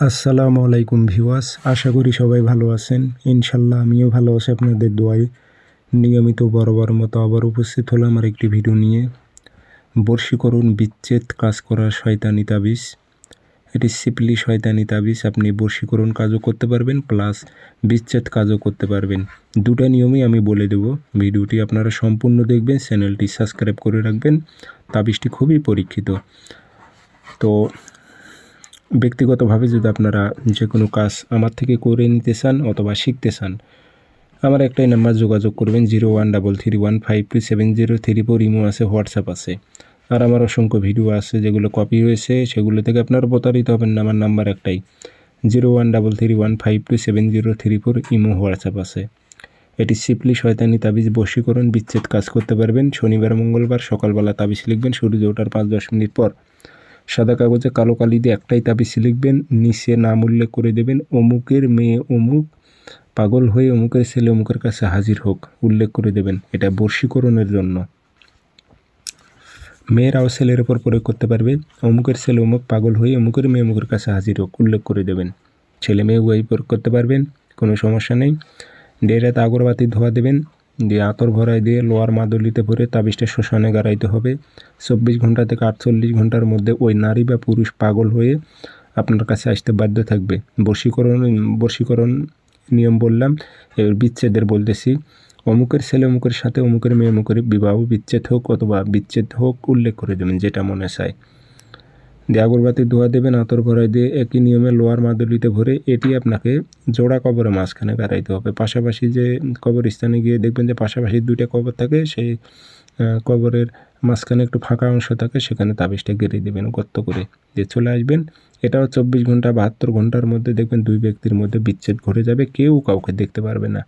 আসসালামু আলাইকুম ভিউয়ার্স, আশা করি সবাই ভালো আছেন। ইনশাল্লাহ আমিও ভালো আছি আপনাদের দোয়ায়। নিয়মিত বরাবর মতো আবার উপস্থিত হলাম আর একটি ভিডিও নিয়ে। বশীকরণ বিচ্ছেদ কাজ করা শয়তানি তাবিজ। এটি সিম্পলি শয়তানি তাবিজ। আপনি বশীকরণ কাজও করতে পারবেন প্লাস বিচ্ছেদ কাজও করতে পারবেন। দুটা নিয়মই আমি বলে দেব। ভিডিওটি আপনারা সম্পূর্ণ দেখবেন, চ্যানেলটি সাবস্ক্রাইব করে রাখবেন। তাবিজটি খুবই পরীক্ষিত। তো ব্যক্তিগতভাবে যদি আপনারা যে কোনো কাজ আমার থেকে করে নিতে চান অথবা শিখতে চান, আমার একটাই নাম্বার যোগাযোগ করবেন 0133152703 ইমো আছে, হোয়াটসঅ্যাপ আছে। আর আমার অসংখ্য ভিডিও আছে যেগুলো কপি হয়েছে, সেগুলো থেকে আপনারা প্রতারিত হবেন না। আমার নাম্বার একটাই 0133152703 ইমো হোয়াটসঅ্যাপ আছে। এটি সিম্পলি শয়তানি তাবিজ, বশীকরণ বিচ্ছেদ কাজ করতে পারবেন। শনিবার মঙ্গলবার সকালবেলা তাবিজ লিখবেন সূর্য ওঠার 5-10 মিনিট পর। সাদা কাগজে কালো কালি দিয়ে একটাই তাবিজ লিখবেন, নিচে নাম উল্লেখ করে দেবেন, অমুকের মেয়ে অমুক পাগল হয়ে অমুকের ছেলে অমুকের কাছে হাজির হোক, উল্লেখ করে দেবেন। এটা বশীকরণের জন্য। মেয়েরাও ছেলের ওপর প্রয়োগ করতে পারবে। অমুকের ছেলে অমুক পাগল হয়ে অমুকের মেয়ে অমুকের কাছে হাজির হোক, উল্লেখ করে দেবেন। ছেলে মেয়ে উভয়ই প্রয়োগ করতে পারবেন, কোনো সমস্যা নেই। ডেরাতে আগরবাতি ধোয়া দেবেন, দিয়ে আতর ভরায় দিয়ে লোয়ার মাদুলিতে ভরে তাবিজটা শ্মশানে গাড়াইতে হবে। 24 ঘন্টা থেকে 48 ঘন্টার মধ্যে ওই নারী বা পুরুষ পাগল হয়ে আপনার কাছে আসতে বাধ্য থাকবে। বশীকরণ নিয়ম বললাম, এবার বিচ্ছেদের বলতেছি। অমুকের ছেলে অমুকের সাথে অমুকের মেয়ে অমুকের বিবাহ বিচ্ছেদ হোক অথবা বিচ্ছেদ হোক, উল্লেখ করে দেবেন যেটা মনে চায়। দিয়ে আগরবাতি ধোয়া দেবেন, আতর ভরাই দিয়ে একই নিয়মে লোয়ার মাদুলিতে ভরে এটি আপনাকে জোড়া কবরের মাঝখানে গাড়াইতে হবে। পাশাপাশি যে কবরস্থানে গিয়ে দেখবেন যে পাশাপাশি দুইটা কবর থাকে, সেই কবরের মাঝখানে একটু ফাঁকা অংশ থাকে, সেখানে তাবিজটা গেড়ে দেবেন গর্ত করে, দিয়ে চলে আসবেন। এটাও 24 ঘন্টা 72 ঘন্টার মধ্যে দেখবেন দুই ব্যক্তির মধ্যে বিচ্ছেদ ঘটে যাবে, কেউ কাউকে দেখতে পারবে না।